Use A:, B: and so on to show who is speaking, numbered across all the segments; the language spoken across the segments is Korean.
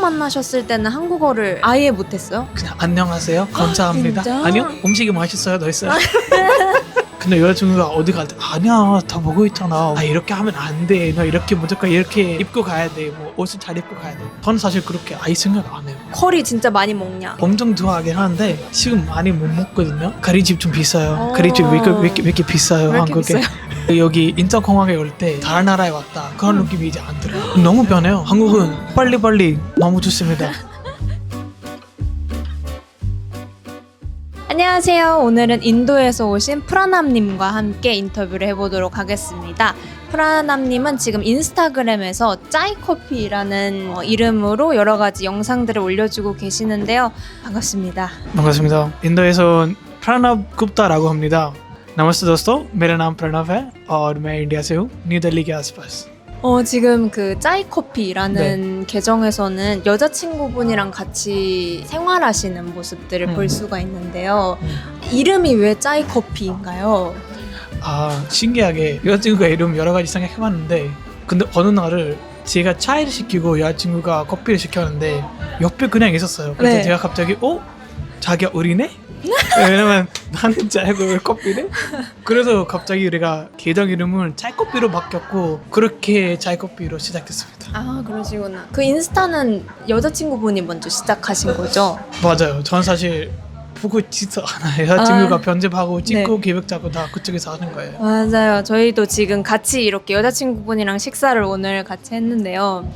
A: 처음 만나셨을 때는 한국어를 아예 못했어요?
B: 그냥 안녕하세요 감사합니다.
A: 진짜?
B: 아니요 음식이 맛있어요 더 있어요. 근데 여자친구가 어디 갈 때 아니야 다 먹고 있잖아, 아 이렇게 하면 안 돼, 너 이렇게 무조건 이렇게 입고 가야 돼, 뭐 옷을 잘 입고 가야 돼. 저는 사실 그렇게 아예 생각 안 해요.
A: 커리 진짜 많이 먹냐?
B: 엄청 좋아하긴 하는데 지금 많이 못 먹거든요. 가리집 좀 비싸요.
A: 어.
B: 가리집 왜 이렇게 비싸요?
A: 왜 이렇게
B: 한국에. 여기 인천공항에 올 때 다른 나라에 왔다 그런 느낌이 이제 안 들어요. 너무 변해요. 한국은 빨리빨리 너무 좋습니다.
A: 안녕하세요. 오늘은 인도에서 오신 프라남님과 함께 인터뷰를 해보도록 하겠습니다. 프라남님은 지금 인스타그램에서 짜이커피라는 이름으로 여러 가지 영상들을 올려주고 계시는데요. 반갑습니다.
B: 반갑습니다. 인도에서 프라납 구प्ता라고 합니다. नमस्ते दोस्तों, मेरा नाम प्रणव है और मैं इंडिया से हूँ, न्यू दिल्ली के आसपास।
A: 지금 그 짜이커피라는 계정에서는 여자친구분이랑 같이 생활하시는 모습들을 볼 수가 있는데요. 이름이 왜 짜이커피인가요?
B: 아 신기하게 여자친구가 이름 여러 가지 생각해봤는데 근데 어느 날을 제가 차를 시키고 여자친구가 커피를 시켰는데 옆에 그냥 있었어요. 그래서
A: 네.
B: 제가 갑자기 자기가 우리네? 왜냐면 나는 짜고 커피네? 그래서 갑자기 우리가 계정 이름을 짜이커피로 바뀌었고 그렇게 짜이커피로 시작됐습니다.
A: 아, 그러시구나. 그 인스타는 여자친구분이 먼저 시작하신 거죠?
B: 맞아요. 전 사실 보고 있지도 않아요. 여자친구가 편집하고 찍고
A: 네.
B: 기획 짜고 다 그쪽에서 하는 거예요.
A: 맞아요. 저희도 지금 같이 이렇게 여자친구분이랑 식사를 오늘 같이 했는데요.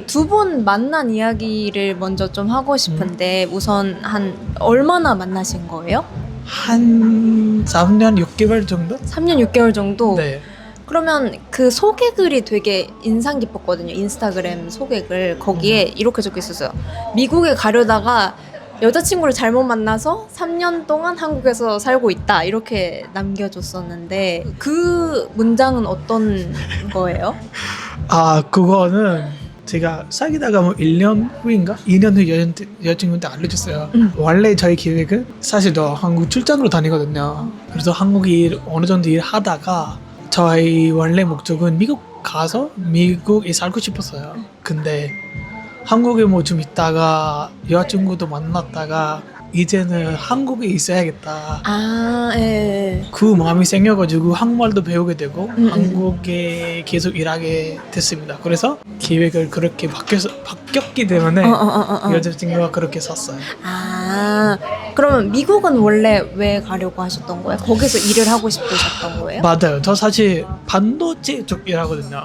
A: 두 분 만난 이야기를 먼저 좀 하고 싶은데 우선 한 얼마나 만나신 거예요?
B: 한 3년 6개월 정도?
A: 3년 6개월 정도?
B: 네.
A: 그러면 그 소개글이 되게 인상 깊었거든요. 인스타그램 소개글. 거기에 이렇게 적혀 있었어요. 미국에 가려다가 여자친구를 잘못 만나서 3년 동안 한국에서 살고 있다. 이렇게 남겨줬었는데 그 문장은 어떤 거예요?
B: 아 그거는 제가 사귀다가 뭐 1년 후인가? 2년 후 여자친구한테 알려줬어요. 원래 저희 계획은 사실 저 한국 출장으로 다니거든요. 그래서 한국 일 어느 정도 일 하다가 저희 원래 목적은 미국 가서 미국에 살고 싶었어요. 근데 한국에 뭐 좀 있다가 여자친구도 만났다가 이제는 한국에 있어야겠다.
A: 아, 예.
B: 그 마음이 생겨가지고 한국말도 배우게 되고 한국에 계속 일하게 됐습니다. 그래서 계획을 그렇게 바뀌었기 때문에 여자친구가 그렇게 썼어요.
A: 아, 그러면 미국은 원래 왜 가려고 하셨던 거예요? 거기서 일을 하고 싶으셨던 거예요?
B: 맞아요. 저 사실 반도체 쪽 일하거든요.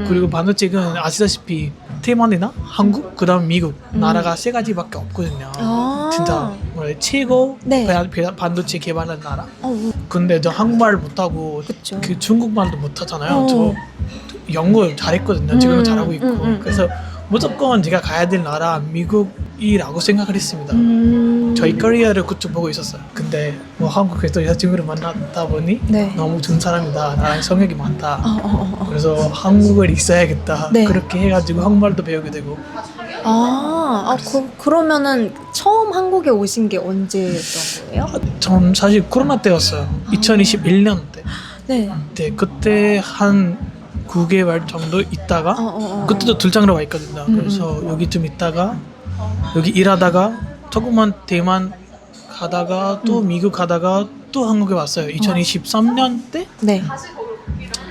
B: 그리고 반도체는 아시다시피 대만이나 한국, 그 다음 미국 나라가 세 가지밖에 없거든요.
A: 아.
B: 진짜 원래 최고
A: 네.
B: 반도체 개발한 나라.
A: 어,
B: 근데 저 한국말 못하고
A: 그쵸.
B: 그 중국말도 못하잖아요.
A: 어.
B: 저 영어 잘했거든요. 지금은 잘하고 있고.
A: 음.
B: 그래서 무조건 제가 가야 될 나라 미국이라고 생각을 했습니다. 저희 커리어를 그쪽 보고 있었어요. 근데 뭐 한국에서 여자친구를 만났다 보니
A: 네.
B: 너무 좋은 사람이다. 나랑 성격이 많다. 그래서 한국을 있어야겠다.
A: 네.
B: 그렇게 해가지고 한국말도 배우게 되고.
A: 그러면은 처음 한국에 오신 게 언제였던 거예요?
B: 전 사실 코로나 때였어요. 2021년 때.
A: 네.
B: 네, 그때 한 9개월 정도 있다가 그때도 출장으로 와 있거든요. 그래서 여기 좀 있다가 여기 일하다가 조금만 대만 가다가 또 미국 가다가 또 한국에 왔어요. 2023년 때?
A: 네.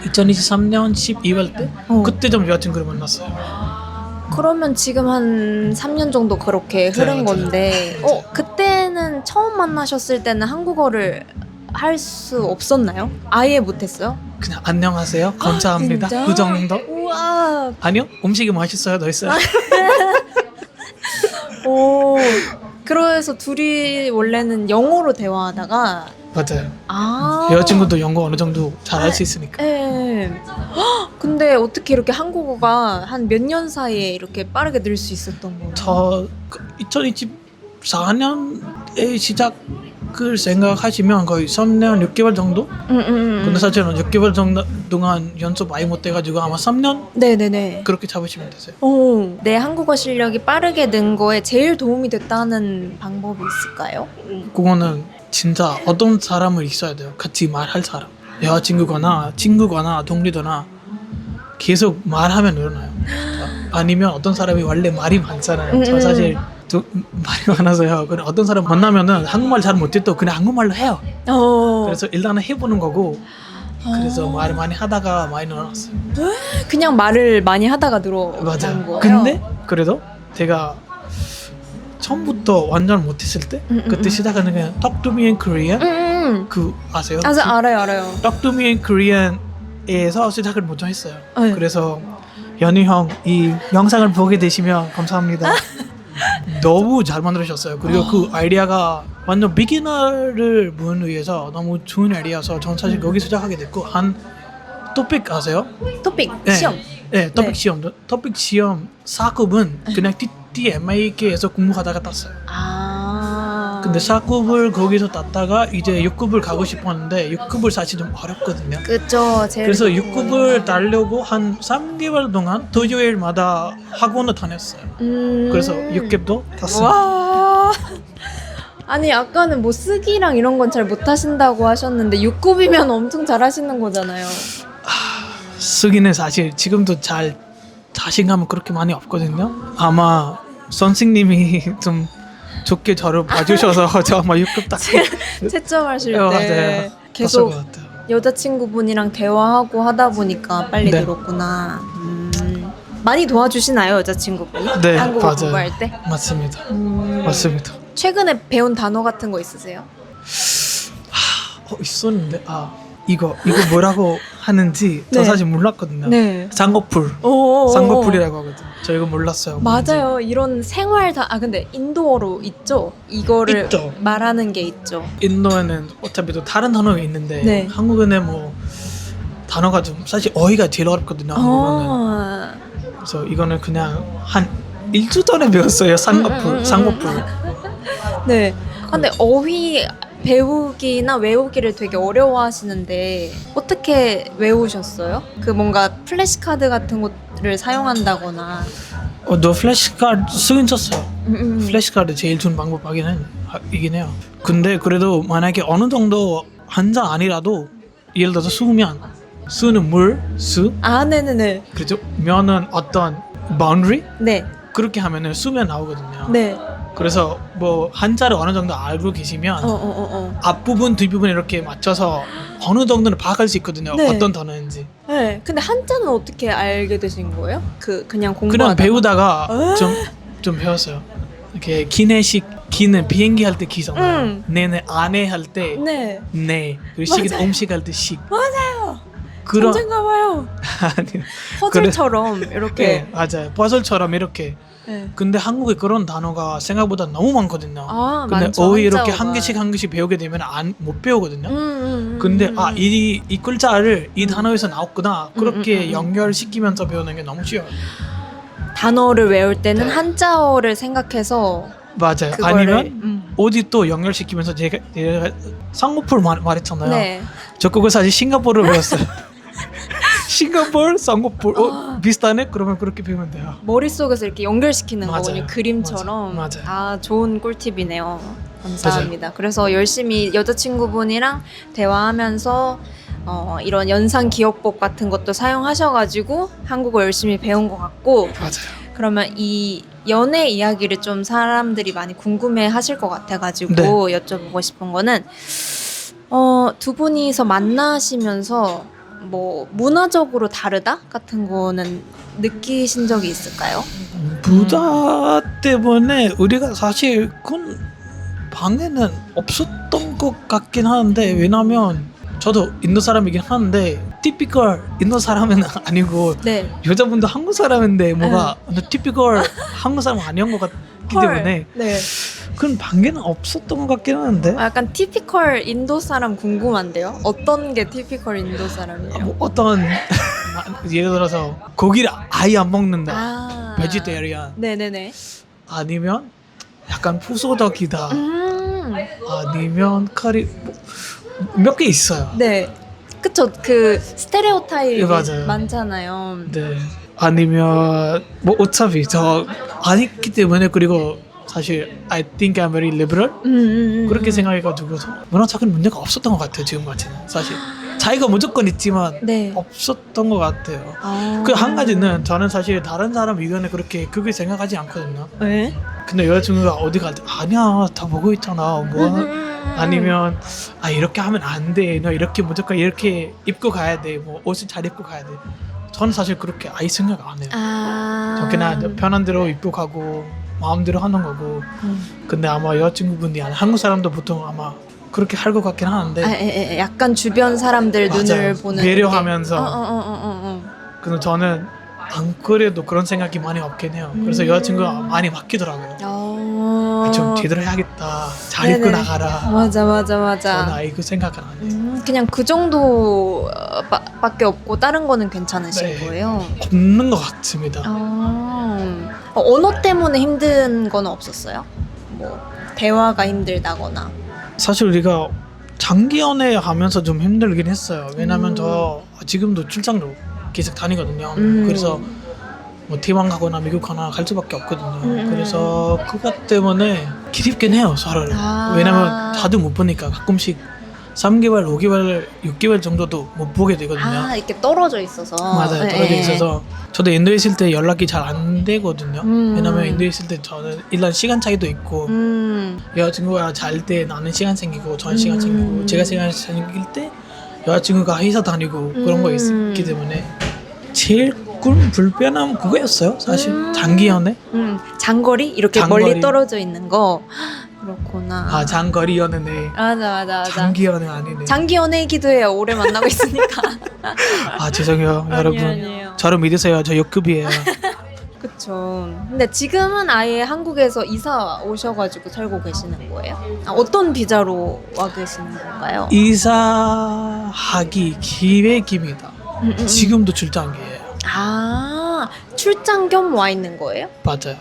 B: 2023년 12월 때? 그때 좀 여자친구를 만났어요.
A: 그러면 지금 한 3년 정도 그렇게 흐른
B: 네,
A: 건데 그때는 처음 만나셨을 때는 한국어를 할 수 없었나요? 아예 못했어요?
B: 그냥 안녕하세요 감사합니다
A: 진짜?
B: 그 정도?
A: 우와.
B: 아니요 음식이 맛있어요 더 있어요.
A: 오. 그래서 둘이 원래는 영어로 대화하다가
B: 맞아요. 여자친구도 영어 어느 정도 잘할 수 있으니까.
A: 예. 헉, 근데 어떻게 이렇게 한국어가 한 몇 년 사이에 이렇게 빠르게 늘 수 있었던 거예요?
B: 저 2024년에 시작을 생각하시면 거의 3년 6개월 정도? 근데 사실은 6개월 정도 동안 연습 많이 못 해가지고 아마 3년?
A: 네네네.
B: 그렇게 잡으시면 되세요.
A: 내 한국어 실력이 빠르게 는 거에 제일 도움이 됐다는 방법이 있을까요?
B: 그거는 진짜 어떤 사람을 있어야 돼요. 같이 말할 사람. 여자친구거나 친구거나 동료거나 계속 말하면 늘어나요. 아니면 어떤 사람이 원래 말이 많잖아요. 저 사실 좀 말이 많아서요. 그냥 어떤 사람 만나면은 한국말 잘 못해도 그냥 한국말로 해요. 그래서 일단은 해보는 거고. 그래서 말을 많이 하다가 많이 늘어났어요.
A: 그냥 말을 많이 하다가 늘어난
B: 맞아요.
A: 거예요?
B: 근데 그래도 제가 처음부터 완전 못했을 때 그때 시작하는 게 Talk to me in Korean 그 아세요?
A: 알아요.
B: Talk to me in Korean에서 시작을 먼저 했어요.
A: 네.
B: 그래서 연희 형 이 영상을 보게 되시면 감사합니다. 너무 잘 만들으셨어요. 그리고 그 아이디어가 완전 비기너를 위해서 너무 좋은 아이디어여서 전 사실 거기 시작하게 됐고 한 토픽 아세요?
A: 토픽
B: 네.
A: 시험.
B: 네, 토픽
A: 네.
B: 시험. 토픽 시험 4급은 그냥 TMAK에서 공부하다가 땄어요. 근데 4급을 거기서 땄다가 이제 6급을 가고 싶었는데 6급을 사실 좀 어렵거든요.
A: 그쵸. 제일
B: 그래서 6급을 따려고 한 3개월 동안 토요일마다 학원을 다녔어요. 그래서 6급도 땄어요.
A: 와. 아니 아까는 뭐 쓰기랑 이런 건 잘 못하신다고 하셨는데 6급이면 엄청 잘하시는 거잖아요.
B: 쓰기는 사실 지금도 잘 자신감은 그렇게 많이 없거든요. 아마 선생님이 좀 좋게 저를 봐주셔서 저 아마 6급 딱
A: 채점하실 때
B: 맞아요.
A: 계속
B: 땄을 것 같아요.
A: 여자친구분이랑 대화하고 하다 보니까 빨리
B: 네.
A: 늘었구나. 많이 도와주시나요 여자친구분이?
B: 네,
A: 한국어
B: 맞아요.
A: 공부할 때?
B: 맞습니다. 맞습니다.
A: 최근에 배운 단어 같은 거 있으세요?
B: 있었는데 이거 뭐라고 하는지 저
A: 네.
B: 사실 몰랐거든요.
A: 네.
B: 쌍꺼풀
A: 오.
B: 쌍꺼풀이라고 하거든요. 저 이거 몰랐어요. 뭔지.
A: 맞아요. 이런 생활 근데 인도어로 있죠? 이거를
B: 있죠.
A: 말하는 게 있죠.
B: 인도에는 어차피 또 다른 단어가 있는데
A: 네.
B: 한국에는 뭐 단어가 좀 사실 어휘가 제일 어렵거든요. 한국어는. 그래서 이거는 그냥 한 일주 전에 배웠어요. 쌍꺼풀.
A: 네. 근데 어휘 배우기나 외우기를 되게 어려워하시는데 어떻게 외우셨어요? 그 뭔가 플래시카드 같은 것을 사용한다거나.
B: 너 플래시카드 쓰긴 썼어요. 플래시카드 제일 좋은 방법 이긴 해요. 근데 그래도 만약에 어느 정도 한자 아니라도 예를 들어서 수는 물,
A: 네네네.
B: 그렇죠? 면은 어떤 boundary
A: 네.
B: 그렇게 하면은 수면 나오거든요.
A: 네.
B: 그래서 뭐 한자를 어느 정도 알고 계시면 앞부분 뒷부분 이렇게 맞춰서 어느 정도는 파악할 수 있거든요.
A: 네.
B: 어떤 단어인지.
A: 네. 근데 한자는 어떻게 알게 되신 거예요? 그냥 공부하다가?
B: 그냥 배우다가 좀 배웠어요. 이렇게 기는 비행기 할 때 기잖아요. 네네 안에 할 때
A: 네.
B: 네. 그리고 식은
A: 맞아요.
B: 음식 할 때 식.
A: 맞아요.
B: 그런
A: 천재인가 봐요.
B: 아니요.
A: 퍼즐처럼 이렇게.
B: 네, 맞아요. 퍼즐처럼 이렇게.
A: 네.
B: 근데 한국에 그런 단어가 생각보다 너무 많거든요. 근데
A: 많죠.
B: 어휘 이렇게
A: 한자어가.
B: 한 개씩 배우게 되면 못 배우거든요.
A: 근데
B: 근데 이 글자를 이 단어에서 나왔구나 그렇게 연결시키면서 배우는 게 너무 쉬워요.
A: 단어를 외울 때는 한자어를 생각해서
B: 맞아요.
A: 그거를
B: 아니면 어디 또 연결시키면서 제가 쌍꺼풀 말했잖아요.
A: 네.
B: 저 그거 사실 싱가포르로 배웠어요. 싱가포르 쌍꺼풀 비슷하네? 그러면 그렇게 배우면 돼요.
A: 머릿속에서 이렇게 연결시키는
B: 맞아요.
A: 거군요. 그림처럼.
B: 맞아요.
A: 좋은 꿀팁이네요. 감사합니다. 그래서 열심히 여자친구분이랑 대화하면서 이런 연상 기억법 같은 것도 사용하셔가지고 한국어 열심히 배운 것 같고,
B: 맞아요.
A: 그러면 이 연애 이야기를 좀 사람들이 많이 궁금해 하실 것 같아가지고
B: 네.
A: 여쭤보고 싶은 거는 두 분이서 만나시면서 뭐 문화적으로 다르다 같은 거는 느끼신 적이 있을까요?
B: 부자 때문에 우리가 사실 그건 방에는 없었던 것 같긴 하는데 왜냐면 저도 인도 사람이긴 한데 티피컬 인도 사람은 아니고
A: 네.
B: 여자분도 한국 사람인데 뭐가 티피컬 한국 사람 아니었던 것 같기 때문에
A: 네.
B: 그건 방에는 없었던 것 같긴 하는데
A: 약간 티피컬 인도 사람 궁금한데요? 어떤 게 티피컬 인도 사람이에요?
B: 뭐 어떤 예를 들어서 고기를 아예 안 먹는다 베지테리안
A: 네네네.
B: 아니면 약간 푸소덕이다 아니면 카리 몇 개 있어요.
A: 네. 그쵸. 그 스테레오타입이
B: 맞아요.
A: 많잖아요.
B: 네. 아니면 뭐 어차피 저 아니기 때문에 그리고 사실 I think I'm very liberal 그렇게 생각해가지고 문화적인 문제가 없었던 것 같아요 지금까지는 사실 차이가 무조건 있지만
A: 네.
B: 없었던 것 같아요.
A: 아.
B: 그 한 가지는 저는 사실 다른 사람 의견에 그렇게 생각하지 않거든요.
A: 네?
B: 근데 여자친구가 어디 갈 때 아니야 다 보고 있잖아 뭐 아니면 아 이렇게 하면 안 돼 너 이렇게 무조건 이렇게 입고 가야 돼뭐 옷을 잘 입고 가야 돼 저는 사실 그렇게 아예 생각 안 해요. 저 그냥 편한 대로 입고 가고 마음대로 하는 거고 근데 아마 여자친구분이 아니 한국 사람도 보통 아마 그렇게 할 것 같긴 하는데
A: 약간 주변 사람들
B: 맞아요.
A: 눈을 보는
B: 배려하면서 근데 저는 안 그래도 그런 생각이 많이 없긴 해요. 그래서 여자친구가 많이 바뀌더라고요. 좀 제대로 해야겠다. 잘 입고
A: 네네.
B: 나가라.
A: 맞아.
B: 저는 아예 그 생각은 안 해요.
A: 그냥 그 정도 밖에 없고 다른 거는 괜찮으신
B: 네.
A: 거예요?
B: 없는 것 같습니다.
A: 언어 때문에 힘든 건 없었어요? 뭐 대화가 힘들다거나.
B: 사실 우리가 장기 연애 하면서 좀 힘들긴 했어요. 왜냐면 저 지금도 출장도 계속 다니거든요. 그래서 뭐 대만 가거나 미국 가나 갈 수밖에 없거든요. 그래서 그것 때문에 기립긴 해요 서로를. 왜냐면 자주 못 보니까 가끔씩 3개월, 5개월, 6개월 정도도 못 보게 되거든요.
A: 이렇게 떨어져 있어서.
B: 맞아요. 떨어져 있어서 저도 인도에 있을 때 연락이 잘 안 되거든요. 왜냐면 인도에 있을 때 저는 일단 시간 차이도 있고 여자친구가 잘 때 나는 시간 생기고 저는 시간 생기고 제가 시간 생길 때 여자친구가 회사 다니고 그런 거 있기 때문에 제일 불편함 그거였어요 사실. 장기 연애?
A: 장거리? 이렇게
B: 장거리.
A: 멀리 떨어져 있는 거. 그렇구나.
B: 아 장거리 연애네.
A: 맞아.
B: 장기 연애 아니네.
A: 장기 연애이기도 해요. 오래 만나고 있으니까.
B: 아 죄송해요 여러분.
A: 아니에요.
B: 저를 믿으세요. 저 역급이에요.
A: 그쵸. 근데 지금은 아예 한국에서 이사 오셔가지고 살고 계시는 거예요? 어떤 비자로 와 계시는 건가요?
B: 이사하기 기획입니다. 지금도 출장이에요.
A: 출장 겸 와 있는 거예요?
B: 맞아요.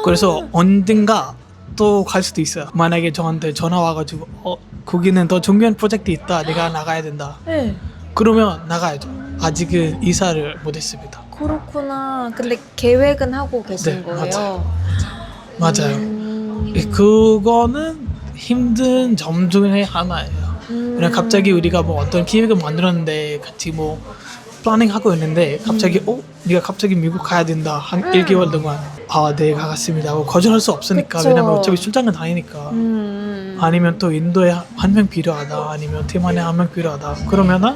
B: 그래서 언젠가 또 갈 수도 있어요. 만약에 저한테 전화 와가지고 거기는 더 중요한 프로젝트 있다. 내가 나가야 된다.
A: 네.
B: 그러면 나가야죠. 아직은 이사를 못했습니다.
A: 그렇구나. 근데 계획은 하고 계신
B: 네,
A: 거예요?
B: 맞아요. 그거는 힘든 점 중에 하나예요. 그냥 갑자기 우리가 뭐 어떤 기획을 만들었는데 같이 뭐 플래닝 하고 있는데 갑자기 네가 갑자기 미국 가야 된다 한 1개월 동안 네 가겠습니다 하고 거절할 수 없으니까.
A: 그쵸.
B: 왜냐면 어차피 출장을 다니니까. 아니면 또 인도에 한 명 필요하다 아니면 대만에 한 명 필요하다 그러면은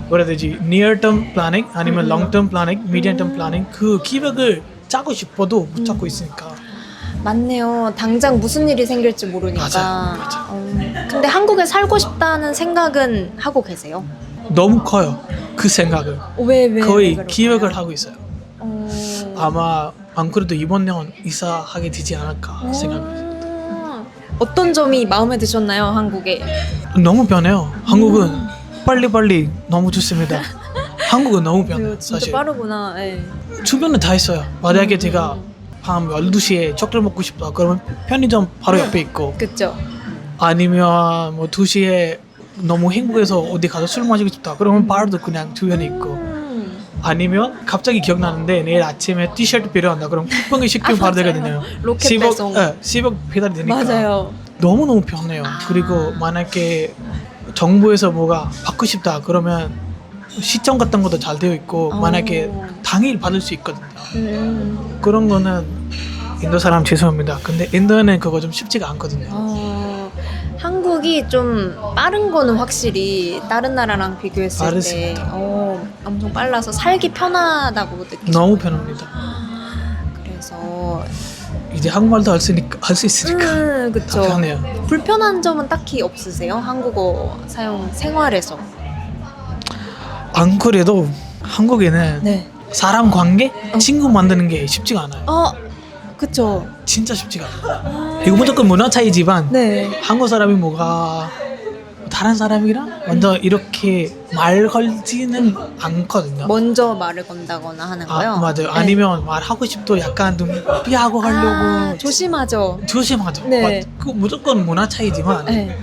B: 뭐라 해야 되지 near term planning 아니면 long term planning, medium term planning 그 기획을 짜고 싶어도 못 짜고 있으니까.
A: 맞네요. 당장 무슨 일이 생길지 모르니까.
B: 맞아.
A: 근데 한국에 살고 싶다는 생각은 하고 계세요?
B: 너무 커요 그 생각을.
A: 왜
B: 거의
A: 그럴까요?
B: 기획을 하고 있어요. 아마 안 그래도 이번 년 이사하게 되지 않을까 생각해요.
A: 어떤 점이 마음에 드셨나요, 한국에?
B: 너무 편해요. 한국은 빨리빨리 너무 좋습니다. 한국은 너무 편해요
A: 진짜
B: 사실.
A: 빠르구나. 네.
B: 주변에 다 있어요. 만약에 제가 밤 12시에 초콜릿 먹고 싶다 그러면 편의점 바로 옆에 있고,
A: 그쵸.
B: 아니면 뭐 2시에 너무 행복해서 어디 가서 술 마시고 싶다 그러면 바로도 그냥 주변에 있고, 아니면 갑자기 기억나는데 내일 아침에 티셔츠 필요한다 그럼 쿠팡이 시키면 바로 되거든요.
A: 로켓 배송.
B: 10억 배달이 되니까.
A: 맞아요.
B: 너무너무 편해요. 그리고 만약에 정부에서 뭐가 받고 싶다 그러면 시청 같은 것도 잘 되어 있고 만약에 당일 받을 수 있거든요. 그런 거는 인도 사람 죄송합니다. 근데 인도에는 그거 좀 쉽지가 않거든요.
A: 한국이 좀 빠른 거는 확실히 다른 나라랑 비교했을
B: 빠르습니다.
A: 때 엄청 빨라서 살기 편하다고 느끼시나요?
B: 너무 편합니다.
A: 그래서
B: 이제 한국말도 할 수 있으니까 다
A: 그쵸.
B: 편해요.
A: 불편한 점은 딱히 없으세요? 한국어 사용 생활에서.
B: 안 그래도 한국에는
A: 네.
B: 사람 관계? 친구 만드는 게 쉽지가 않아요.
A: 그쵸.
B: 진짜 쉽지가 않아요. 이거 무조건 문화 차이지만
A: 네.
B: 한국 사람이 뭐가 다른 사람이랑 먼저 이렇게 말 걸지는 않거든요.
A: 먼저 말을 건다거나 하는 거요?
B: 맞아요.
A: 네.
B: 아니면 말하고 싶도 약간 좀 피하고 하려고
A: 조심하죠.
B: 조심하죠.
A: 네.
B: 그 무조건 문화 차이지만
A: 네.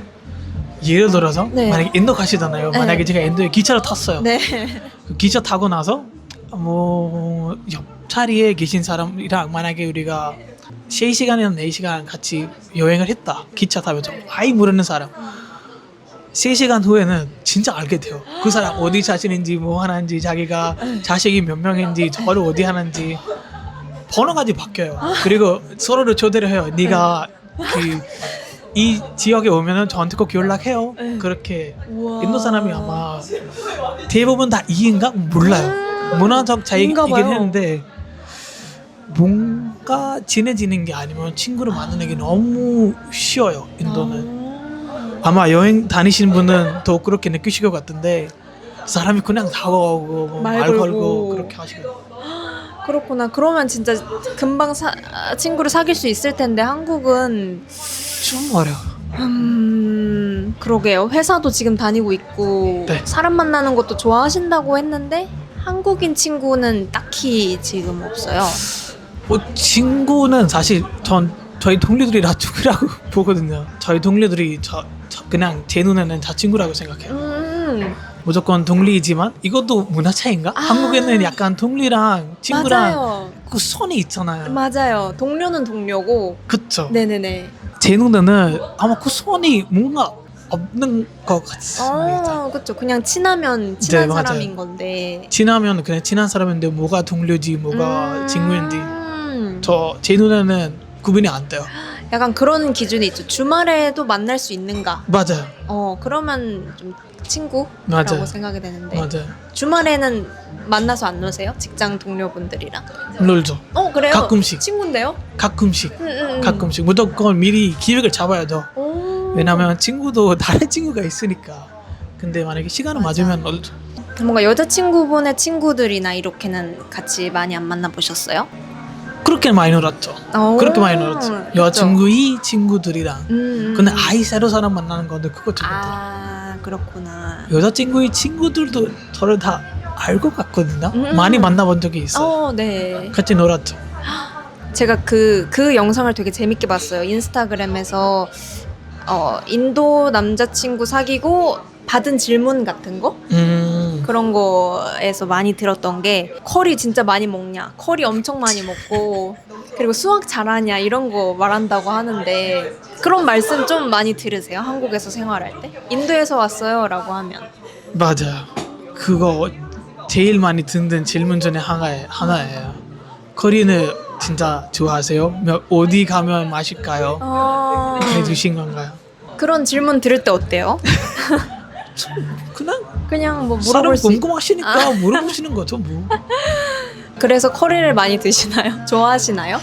B: 예를 들어서
A: 네.
B: 만약에 인도 가시잖아요.
A: 네.
B: 만약에 제가 인도에 기차를 탔어요.
A: 네.
B: 그 기차 타고 나서 뭐 옆자리에 계신 사람이랑 만약에 우리가 3시간이나 4시간 같이 여행을 했다. 기차 타면서 아예 모르는 사람. 3시간 후에는 진짜 알게 돼요. 그 사람 어디 사시는지 뭐 하는지 자기가 자식이 몇 명인지 저를 어디 하는지 번호까지 바뀌어요. 그리고 서로를 초대를 해요. 네가 이 지역에 오면은 저한테 꼭 연락해요. 그렇게
A: 우와.
B: 인도 사람이 아마 대부분 다 이인가 몰라요. 문화적 차이이긴
A: 인가 봐요.
B: 했는데 뭔가 친해지는 게 아니면 친구를 만드는 게 너무 쉬워요. 인도는. 아마 여행 다니시는 분은 더 그렇게 느끼실 것 같은데 사람이 그냥 다가오고 뭐
A: 말
B: 말
A: 걸고.
B: 걸고 그렇게 하시거든요.
A: 그렇구나. 그러면 진짜 금방 친구를 사귈 수 있을 텐데 한국은
B: 좀 어려워.
A: 그러게요. 회사도 지금 다니고 있고
B: 네.
A: 사람 만나는 것도 좋아하신다고 했는데 한국인 친구는 딱히 지금 없어요.
B: 친구는 사실 저희 동료들이 다 친구라고 보거든요. 저희 동료들이 그냥 제 눈에는 다 친구라고 생각해요. 무조건 동리이지만 이것도 문화 차이인가? 한국에는 약간 동리랑 친구랑
A: 맞아요.
B: 그 선이 있잖아요.
A: 맞아요. 동료는 동료고.
B: 그쵸?
A: 네네네.
B: 제 눈에는 아마 그 선이 뭔가 없는 것 같습니다.
A: 그쵸. 그냥 친하면 친한
B: 네, 맞아요.
A: 사람인 건데.
B: 친하면 그냥 친한 사람인데 뭐가 동료지 뭐가 친구인지 제 눈에는 구분이 안 돼요.
A: 약간 그런 기준이 있죠. 주말에도 만날 수 있는가?
B: 맞아요.
A: 그러면 좀 친구라고
B: 맞아요.
A: 생각이 되는데.
B: 맞아요.
A: 주말에는 만나서 안 노세요? 직장 동료분들이랑?
B: 놀죠.
A: 그래요?
B: 가끔씩.
A: 친구인데요?
B: 가끔씩. 가끔씩. 무조건 미리 기획을 잡아야죠. 왜냐면 친구도 다른 친구가 있으니까. 근데 만약에 시간을 맞으면 놀죠.
A: 뭔가 여자친구분의 친구들이나 이렇게는 같이 많이 안 만나보셨어요?
B: 그렇게 많이 놀았죠. 그렇게 많이 놀았죠. 여자친구의 친구들이랑. 근데 아이 새로 사람 만나는 건데 그거 좀
A: 그렇구나.
B: 여자친구의 친구들도 저를 다 알 것 같거든요. 많이 만나본 적이 있어요.
A: 네.
B: 같이 놀았죠.
A: 제가 그 영상을 되게 재밌게 봤어요. 인스타그램에서 인도 남자친구 사귀고 받은 질문 같은 거? 그런 거에서 많이 들었던 게 커리 진짜 많이 먹냐? 커리 엄청 많이 먹고 그리고 수학 잘하냐? 이런 거 말한다고 하는데 그런 말씀 좀 많이 들으세요? 한국에서 생활할 때? 인도에서 왔어요? 라고 하면
B: 맞아요. 그거 제일 많이 듣는 질문 중에 하나예요. 커리는 진짜 좋아하세요? 어디 가면 마실까요? 해주신 건가요?
A: 그런 질문 들을 때 어때요? 그냥 뭐
B: 사람
A: 물어볼 수
B: 궁금하시니까 물어보시는 거죠 뭐.
A: 그래서 커리를 많이 드시나요? 좋아하시나요?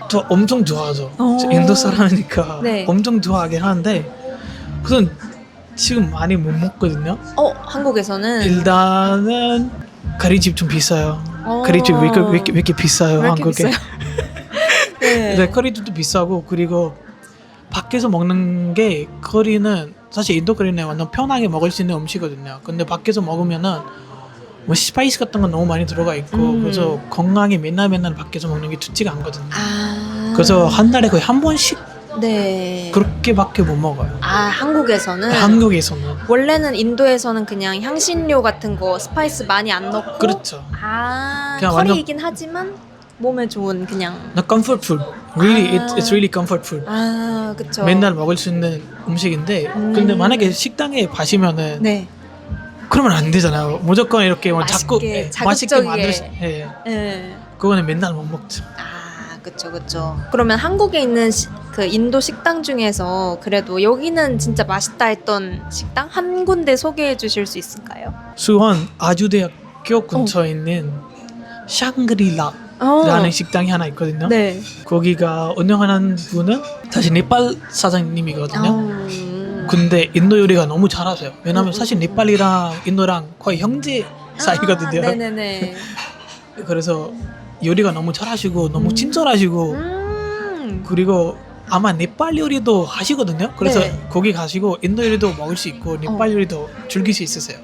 B: 저 엄청 좋아하죠. 저 인도 사람이니까
A: 네.
B: 엄청 좋아하긴 하는데 그건 지금 많이 못 먹거든요.
A: 한국에서는
B: 일단은 가리집 좀 비싸요. 가리집 왜 이렇게 비싸요?
A: 왜 이렇게
B: 한국에.
A: 비싸요? 네.
B: 네, 커리집도 비싸고 그리고 밖에서 먹는 게 커리는 사실 인도 커리는 완전 편하게 먹을 수 있는 음식이거든요. 근데 밖에서 먹으면은 뭐 스파이스 같은 건 너무 많이 들어가 있고 그래서 건강에 맨날 밖에서 먹는 게 좋지가 않거든요. 그래서 한 달에 거의 한 번씩
A: 네.
B: 그렇게밖에 못 먹어요.
A: 한국에서는?
B: 한국에서는.
A: 원래는 인도에서는 그냥 향신료 같은 거 스파이스 많이 안 넣고
B: 그렇죠. 그냥
A: 커리이긴 하지만 몸에 좋은 그냥
B: The comfort food. Really, it's really comfort food.
A: 그쵸.
B: 맨날 먹을 수 있는 음식인데 근데 만약에 식당에 가시면은
A: 네.
B: 그러면 안 되잖아요. 무조건 이렇게 뭐 자꾸
A: 맛있게,
B: 맛있게
A: 자극적이게.
B: 만들 수
A: 네.
B: 그거는 맨날 못 먹죠.
A: 그쵸. 그러면 한국에 있는 그 인도 식당 중에서 그래도 여기는 진짜 맛있다 했던 식당 한 군데 소개해 주실 수 있을까요?
B: 수원 아주대학교 근처에 있는 샹그릴라라는 식당이 하나 있거든요.
A: 네.
B: 거기가 운영하는 분은 사실 네팔 사장님이거든요. 근데 인도 요리가 너무 잘하세요. 왜냐면 사실 네팔이랑 인도랑 거의 형제 사이거든요.
A: 네네네.
B: 그래서 요리가 너무 잘하시고 너무 친절하시고 그리고 아마 네팔 요리도 하시거든요. 그래서
A: 네.
B: 거기 가시고 인도 요리도 먹을 수 있고 네팔 요리도 즐길 수 있으세요.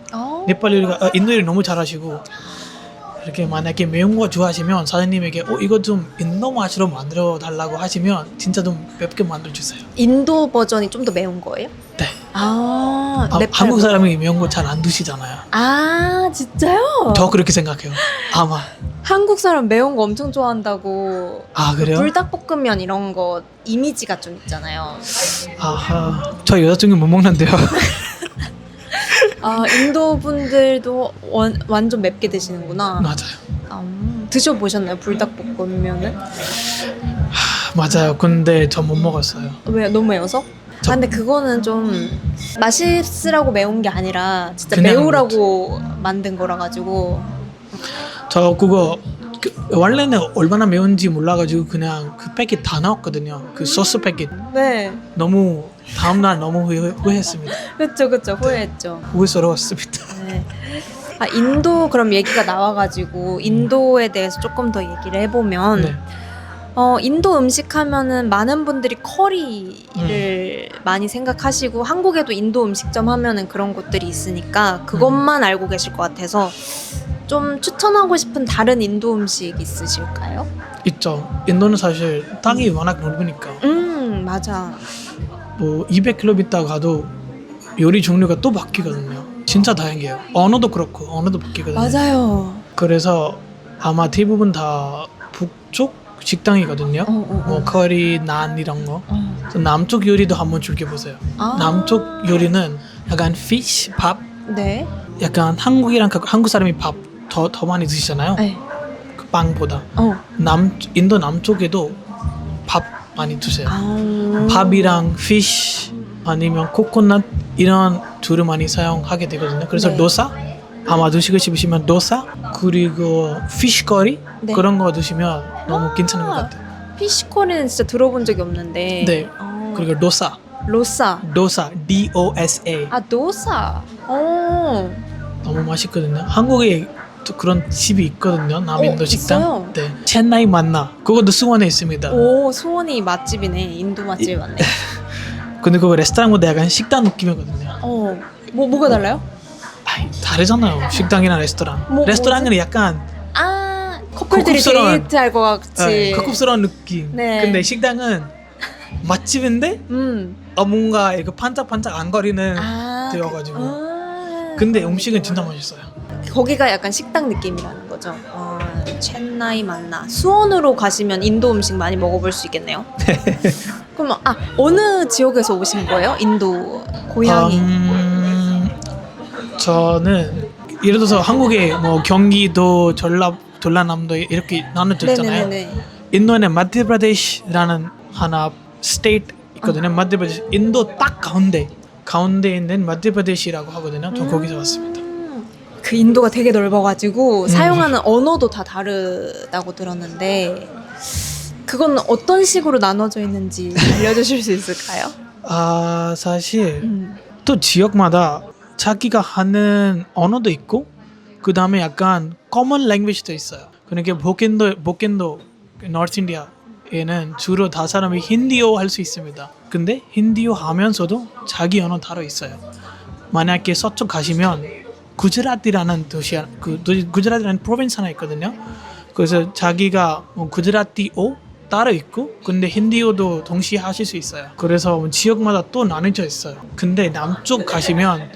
B: 네팔 요리가 인도 요리 너무 잘하시고 이렇게 만약에 매운 거 좋아하시면 사장님에게 이거 좀 인도 맛으로 만들어 달라고 하시면 진짜 좀 맵게 만들어 주세요.
A: 인도 버전이 좀 더 매운 거예요?
B: 네.
A: 네팔
B: 한국 사람이 매운 거 잘 안 드시잖아요.
A: 진짜요?
B: 저 그렇게 생각해요. 아마.
A: 한국 사람 매운 거 엄청 좋아한다고.
B: 그래요?
A: 불닭볶음면 이런 거 이미지가 좀 있잖아요.
B: 저 여자친구 못 먹는데요.
A: 인도 분들도 완전 맵게 드시는구나.
B: 맞아요.
A: 드셔보셨나요? 불닭볶음면은?
B: 맞아요. 근데 저 못 먹었어요.
A: 왜 너무 매워서? 근데 그거는 좀 맛있으라고 매운 게 아니라 진짜
B: 그냥
A: 매우라고 만든 거라 가지고.
B: 저 그거 원래는 얼마나 매운지 몰라가지고 그냥 그 패킷 다 나왔거든요. 그 소스 패킷.
A: 네.
B: 너무 다음날 너무 후회했습니다.
A: 그쵸 후회했죠.
B: 후회스러웠습니다.
A: 네. 인도 그럼 얘기가 나와가지고 인도에 대해서 조금 더 얘기를 해보면
B: 네.
A: 인도 음식 하면은 많은 분들이 커리를 많이 생각하시고 한국에도 인도 음식점 하면은 그런 곳들이 있으니까 그것만 알고 계실 것 같아서 좀 추천하고 싶은 다른 인도 음식 있으실까요?
B: 있죠. 인도는 사실 땅이 워낙 넓으니까
A: 맞아.
B: 뭐 200km 가도 요리 종류가 또 바뀌거든요. 진짜 다양해요. 언어도 그렇고 언어도 바뀌거든요.
A: 맞아요.
B: 그래서 아마 대부분 다 북쪽 식당이거든요. 뭐 커리, 난 이런 거. 그래서 남쪽 요리도 한번 즐겨보세요. 남쪽 요리는 약간 fish, 밥.
A: 네.
B: 약간 한국이랑 한국 사람이 밥 더 많이 드시잖아요.
A: 네.
B: 그 빵보다. 인도 남쪽에도 밥 많이 드세요. 밥이랑 fish 아니면 코코넛 이런 둘을 많이 사용하게 되거든요. 그래서
A: 네.
B: 도사 아마 드시고 싶으시면 도사 그리고 fish curry
A: 네.
B: 그런 거 드시면 너무 괜찮은 것 같아요.
A: 피시코리는 진짜 들어본 적이 없는데.
B: 네. 그리고 도사
A: 로사.
B: DOSA
A: 도사.
B: 너무 맛있거든요. 한국에 또 그런 집이 있거든요. 남인도 식당.
A: 있어요?
B: 네. 첸나이 만나. 그것도 수원에 있습니다.
A: 오, 수원이 맛집이네. 인도 맛집이 맞네.
B: 근데 그거 레스토랑보다 약간 식당 느낌이거든요.
A: 뭐가 달라요?
B: 아이, 다르잖아요. 식당이랑 레스토랑. 레스토랑은 약간
A: 커플들이
B: 고급스러운-
A: 데이트할 것 같이.
B: 고급스러운 느낌.
A: 네.
B: 근데 식당은 맛집인데 뭔가 이렇게 반짝반짝 안 거리는 되어가지고. 근데 음식은 진짜 맛있어요.
A: 거기가 약간 식당 느낌이라는 거죠. 첸나이 만나. 수원으로 가시면 인도 음식 많이 먹어볼 수 있겠네요. 그럼 어느 지역에서 오신 거예요? 인도 고향이.
B: 저는 예를 들어서 한국에 뭐 경기도, 전라남도 이렇게 나눠져 있잖아요.
A: 네네네.
B: 인도에는 마드야프라데시라는 하나 스테이트 있거든요. 마드야프라데시 인도 딱 가운데 있는 마드야프라데시라고 하거든요. 저 거기서 왔습니다.
A: 그 인도가 되게 넓어가지고 사용하는 언어도 다 다르다고 들었는데 그건 어떤 식으로 나눠져 있는지 알려주실 수 있을까요?
B: 사실 또 지역마다 자기가 하는 언어도 있고 그 다음에 약간 common language도 있어요. 그러니까 복겐도 노트 인디아에는 주로 다 사람이 힌디어 할 수 있습니다. 근데 힌디어 하면서도 자기 언어 따로 있어요. 만약에 서쪽 가시면 구자라티라는 구자라티라는 프로빈스 하나 있거든요. 그래서 자기가 구자라티어 따로 있고 근데 힌디어도 동시에 하실 수 있어요. 그래서 지역마다 또 나눠져 있어요. 근데 남쪽 가시면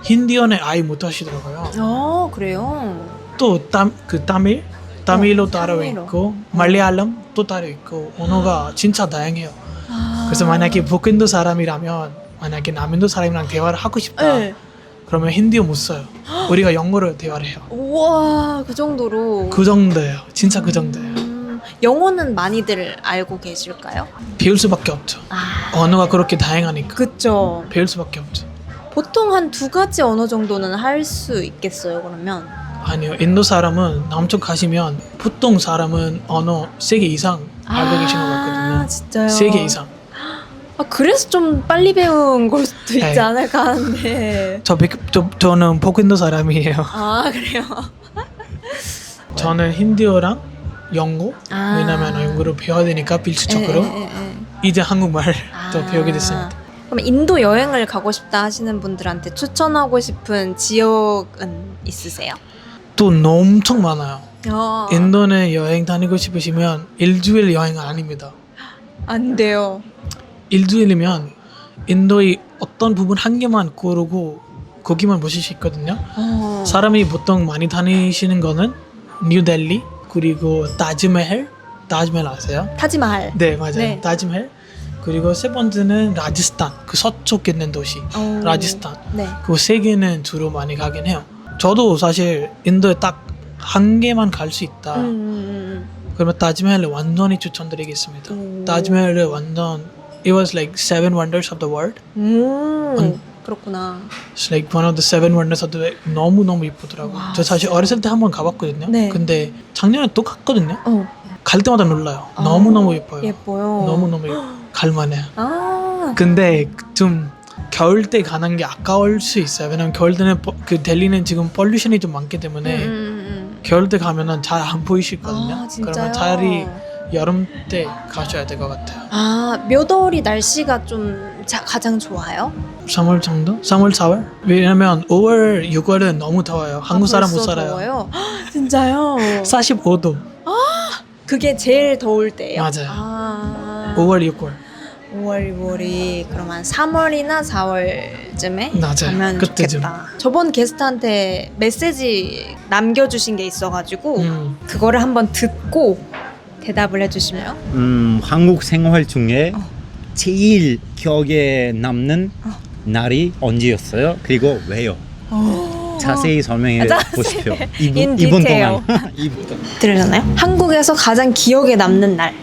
B: 힌디어는 아예 못 하시더라고요.
A: 그래요?
B: 또 타밀로 따로
A: 타밀어.
B: 있고 말레알람 또 따로 있고 언어가 진짜 다양해요. 그래서 만약에 북인도 사람이라면 만약에 남인도 사람이랑 대화를 하고 싶다.
A: 네.
B: 그러면 힌디어 못 써요. 우리가 영어로 대화를 해요.
A: 우와, 그 정도로.
B: 그 정도예요. 진짜 그 정도예요.
A: 영어는 많이들 알고 계실까요?
B: 배울 수밖에 없죠. 언어가 그렇게 다양하니까
A: 그쵸.
B: 배울 수밖에 없죠.
A: 보통 한 2가지 언어 정도는 할 수 있겠어요, 그러면?
B: 아니요. 인도 사람은 남쪽 가시면 보통 사람은 언어 3개 이상 알고 계시는 것 같거든요.
A: 진짜요?
B: 3개 이상.
A: 그래서 좀 빨리 배운 걸 수도 있지
B: 네.
A: 않을까 하는데.
B: 저는 북인도 사람이에요.
A: 그래요?
B: 저는 힌디어랑 영어 왜냐면 영어를 배워야 되니까 필수적으로 이제 한국말 또 배우게 됐습니다.
A: 그럼 인도 여행을 가고 싶다 하시는 분들한테 추천하고 싶은 지역은 있으세요?
B: 또 엄청 많아요.
A: 어.
B: 인도는 여행 다니고 싶으시면 일주일 여행은 아닙니다.
A: 안 돼요.
B: 일주일이면 인도의 어떤 부분 한 개만 고르고 거기만 보실 수 있거든요. 사람이 보통 많이 다니시는 거는 뉴델리 그리고 타지메헬 아세요?
A: 타지마할.
B: 네 맞아요.
A: 네.
B: 타지메헬 그리고 세 번째는 라지스탄, 그 서쪽에 있는 도시
A: 오.
B: 라지스탄.
A: 네.
B: 그 세 개는 주로 많이 가긴 해요. 저도 사실 인도에 딱 한 개만 갈 수 있다. 그러면 타지마할을 완전히 추천드리겠습니다. 타지마할은 완전 it was like seven wonders of the world.
A: 그렇구나.
B: It's like one of the seven wonders of the world. 너무 이쁘더라고.
A: 와,
B: 저 사실 어렸을 때 한번 가봤거든요.
A: 네.
B: 근데 작년에 또 갔거든요.
A: 어.
B: 갈 때마다 놀라요.
A: 아,
B: 너무 예뻐요.
A: 예뻐요.
B: 너무 갈만해요.
A: 아.
B: 근데 좀 겨울 때 가는 게 아까울 수 있어요. 왜냐면 겨울 때는 그 델리는 지금 pollution이 좀 많기 때문에 겨울 때 가면은 잘 안 보이시거든요.
A: 아, 진짜요?
B: 그러면 차라리 여름 때 가셔야 될 것 같아요.
A: 아, 몇 월이 날씨가 좀 가장 좋아요?
B: 3월 정도? 3월, 4월? 왜냐면 5월, 6월은 너무 더워요. 한국 사람 못
A: 벌써
B: 살아요.
A: 더워요? 진짜요?
B: 45도.
A: 그게 제일 더울 때예요?
B: 맞아요.
A: 아.
B: 5월, 6월.
A: 5월, 6월이 그러면 3월이나 4월쯤에
B: 맞아요.
A: 가면
B: 그때쯤.
A: 좋겠다. 저번 게스트한테 메시지 남겨주신 게 있어가지고 그거를 한번 듣고 대답을 해주시면.
C: 한국 생활 중에 제일 기억에 남는 날이 언제였어요? 그리고 왜요? 자세히 설명해 보십시오.
A: In
C: 2분
A: detail.
C: 동안. 2분 동안.
A: 들으셨나요? 한국에서 가장 기억에 남는 날.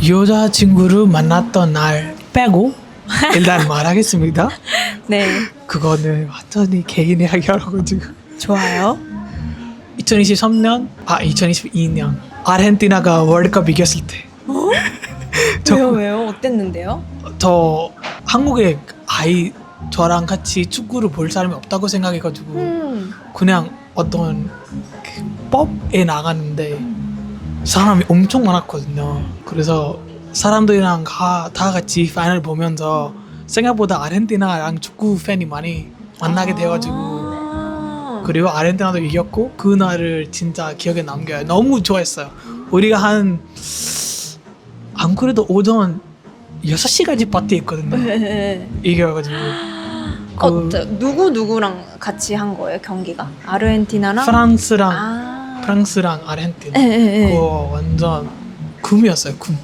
B: 여자친구를 만났던 날 빼고 일단 말하겠습니다.
A: 네.
B: 그거는 완전히 개인의 이야기라가지고
A: 좋아요.
B: 2022년 아르헨티나가 월드컵 이겼을 때.
A: 왜요? 어땠는데요?
B: 저 한국에 저랑 같이 축구를 볼 사람이 없다고 생각해가지고 그냥 어떤 그 법에 나갔는데 사람이 엄청 많았거든요. 그래서 사람들이랑 다 같이 파이널 보면서 생각보다 아르헨티나랑 축구 팬이 많이 만나게 돼가지고 그리고 아르헨티나도 이겼고 그날을 진짜 기억에 남겨요. 너무 좋아했어요. 우리가 안 그래도 오전 6시까지 파티 했거든요. 이겨가지고
A: 누구랑 같이 한 거예요, 경기가? 아르헨티나랑?
B: 프랑스랑 아르헨티나.
A: 네.
B: 그거 완전 굼이었어요. 굼.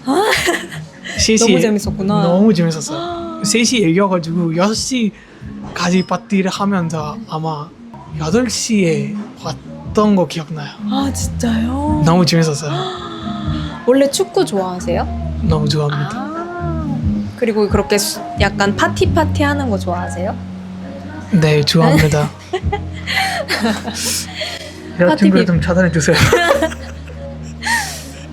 A: 너무 재밌었구나.
B: 너무 재밌었어요. 3시 이겨가지고 6시까지 파티를 하면서 아마 8시에 왔던 거 기억나요.
A: 아, 진짜요?
B: 너무 재밌었어요.
A: 원래 축구 좋아하세요?
B: 너무 좋아합니다.
A: 그리고 그렇게 약간 파티 하는 거 좋아하세요?
B: 네, 좋아합니다. 여자친구 좀 차단해 주세요.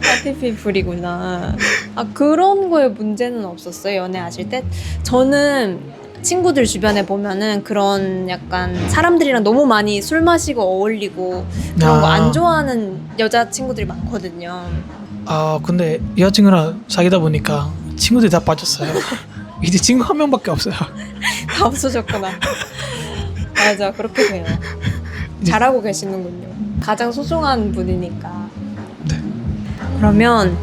A: 파티 피플이구나. 아, 그런 거에 문제는 없었어요, 연애하실 때? 저는 친구들 주변에 보면은 그런 약간 사람들이랑 너무 많이 술 마시고 어울리고 그런 거 안 좋아하는 여자친구들이 많거든요.
B: 근데 여자친구랑 사귀다 보니까 친구들이 다 빠졌어요. 이제 친구 한 명밖에 없어요.
A: 다 없어졌구나. 맞아, 그렇게 돼요. 잘하고 계시는군요. 가장 소중한 분이니까.
B: 네.
A: 그러면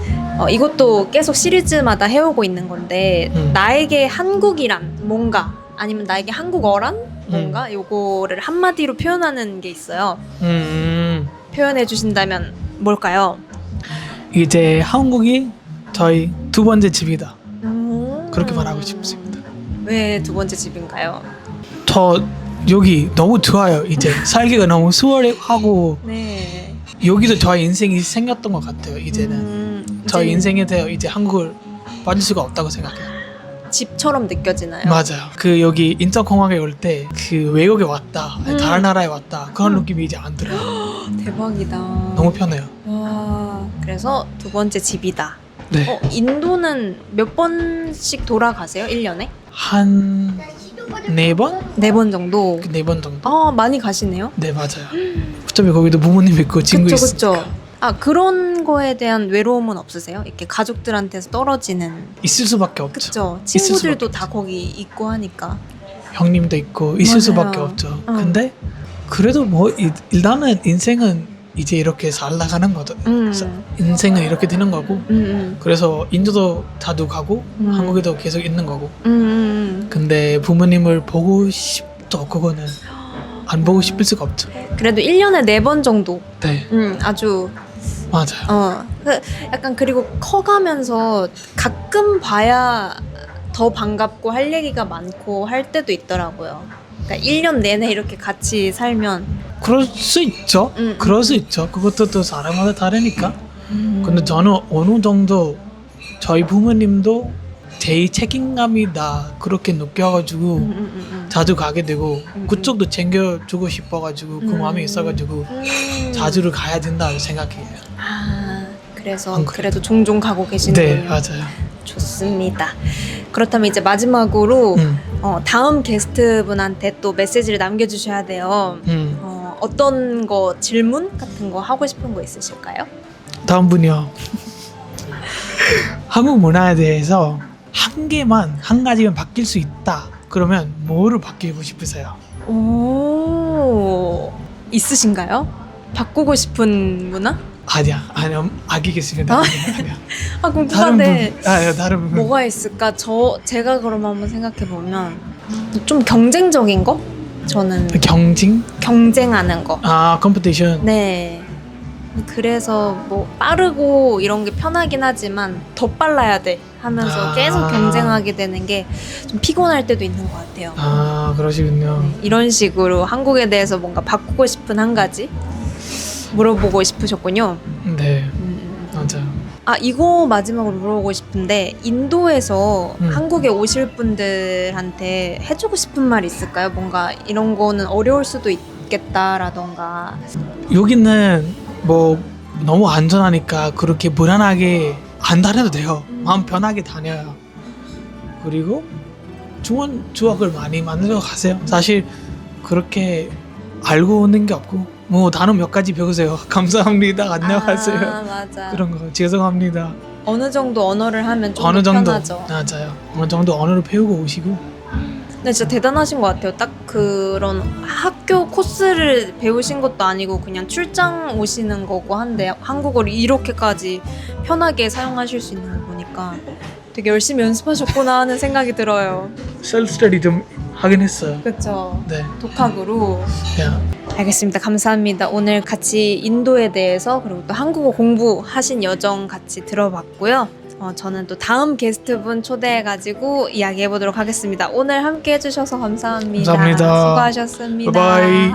A: 이것도 계속 시리즈마다 해오고 있는 건데 나에게 한국이란 뭔가 아니면 나에게 한국어란 뭔가 요거를 한마디로 표현하는 게 있어요. 표현해 주신다면 뭘까요?
B: 이제 한국이 저희 두 번째 집이다. 그렇게 말하고 싶습니다.
A: 왜 두 번째 집인가요?
B: 저 여기 너무 좋아요. 이제 살기가 너무 수월하고
A: 네.
B: 여기도 저의 인생이 생겼던 것 같아요. 이제는 저희 인생에 대해 이제 한국을 빠질 수가 없다고 생각해요.
A: 집처럼 느껴지나요?
B: 맞아요. 그 여기 인천공항에 올 때 그 외국에 왔다, 아니, 다른 나라에 왔다 그런 느낌이 이제 안 들어요.
A: 대박이다.
B: 너무 편해요.
A: 와, 그래서 두 번째 집이다.
B: 네.
A: 인도는 몇 번씩 돌아가세요? 1년에?
B: 한 4번?
A: 4번 정도?
B: 4번 정도?
A: 아, 많이 가시네요?
B: 네, 맞아요. 어차피 거기도 부모님 있고 친구
A: 그쵸,
B: 있으니까.
A: 그쵸. 아, 그런 거에 대한 외로움은 없으세요? 이렇게 가족들한테서 떨어지는.
B: 있을 수밖에 없죠.
A: 그쵸.
B: 있을
A: 친구들도
B: 수밖에
A: 다 거기 있고 하니까.
B: 형님도 있고 있을
A: 맞아요.
B: 수밖에 없죠. 근데 그래도 뭐 일단은 인생은 이제 이렇게 살아가는 거죠. 인생은 이렇게 되는 거고 그래서 인도도 자주 가고 한국에도 계속 있는 거고 근데 부모님을 보고 싶죠. 그거는 안 보고 싶을 수가 없죠.
A: 그래도 1년에 4번 정도.
B: 네,
A: 아주
B: 맞아요.
A: 약간 그리고 커가면서 가끔 봐야 더 반갑고 할 얘기가 많고 할 때도 있더라고요. 그러니까 1년 내내 이렇게 같이 살면
B: 그럴 수 있죠. 그럴 수 있죠. 그것도 또 사람마다 다르니까. 근데 저는 어느 정도 저희 부모님도 제 책임감이다 그렇게 느껴가지고 자주 가게 되고 그쪽도 챙겨주고 싶어가지고 그 마음이 있어가지고 자주를 가야 된다 생각해요.
A: 아, 그래서
B: 한국에.
A: 그래도 종종 가고 계시는군요.
B: 네, 맞아요.
A: 좋습니다. 그렇다면 이제 마지막으로 다음 게스트분한테 또 메시지를 남겨주셔야 돼요. 어떤 거 질문 같은 거 하고 싶은 거 있으실까요?
B: 다음 분이요. 한국 문화에 대해서 한 가지만 바뀔 수 있다. 그러면 뭐를 바뀌고 싶으세요?
A: 오, 있으신가요? 바꾸고 싶은 문화?
B: 아니요, 아기겠습니다. 아니요.
A: 아, 궁금한데
B: 다른 분.
A: 뭐가 있을까? 제가 그럼 한번 생각해 보면 좀 경쟁적인 거? 저는 경쟁하는 거.
B: 컴피티션.
A: 네. 그래서 뭐 빠르고 이런 게 편하긴 하지만 더 빨라야 돼 하면서 계속 경쟁하게 되는 게 좀 피곤할 때도 있는 것 같아요.
B: 그러시군요.
A: 네, 이런 식으로 한국에 대해서 뭔가 바꾸고 싶은 한 가지 물어보고 싶으셨군요.
B: 네, 맞아요.
A: 아, 이거 마지막으로 물어보고 싶은데 인도에서 한국에 오실 분들한테 해주고 싶은 말 있을까요? 뭔가 이런 거는 어려울 수도 있겠다라던가.
B: 여기는 뭐 너무 안전하니까 그렇게 불안하게 안 다녀도 돼요. 마음 편하게 다녀요. 그리고 좋은 추억을 많이 만들어 가세요. 사실 그렇게 알고 오는 게 없고 뭐 단어 몇 가지 배우세요. 감사합니다. 안녕하세요.
A: 맞아.
B: 그런 거 죄송합니다.
A: 어느 정도 언어를 하면 좀
B: 어느
A: 더
B: 정도
A: 편하죠.
B: 맞아요. 어느 정도 언어를 배우고 오시고.
A: 근데 진짜 대단하신 것 같아요. 딱 그런 학교 코스를 배우신 것도 아니고 그냥 출장 오시는 거고 한데 한국어를 이렇게까지 편하게 사용하실 수 있는 거 보니까 되게 열심히 연습하셨구나 하는 생각이 들어요.
B: 셀프 스터디 좀 하긴 했어요.
A: 그렇죠.
B: 네.
A: 독학으로.
B: 야.
A: 알겠습니다. 감사합니다. 오늘 같이 인도에 대해서 그리고 또 한국어 공부하신 여정 같이 들어봤고요. 저는 또 다음 게스트분 초대해가지고 이야기해보도록 하겠습니다. 오늘 함께 해주셔서 감사합니다.
B: 감사합니다.
A: 수고하셨습니다.
B: 바이바이.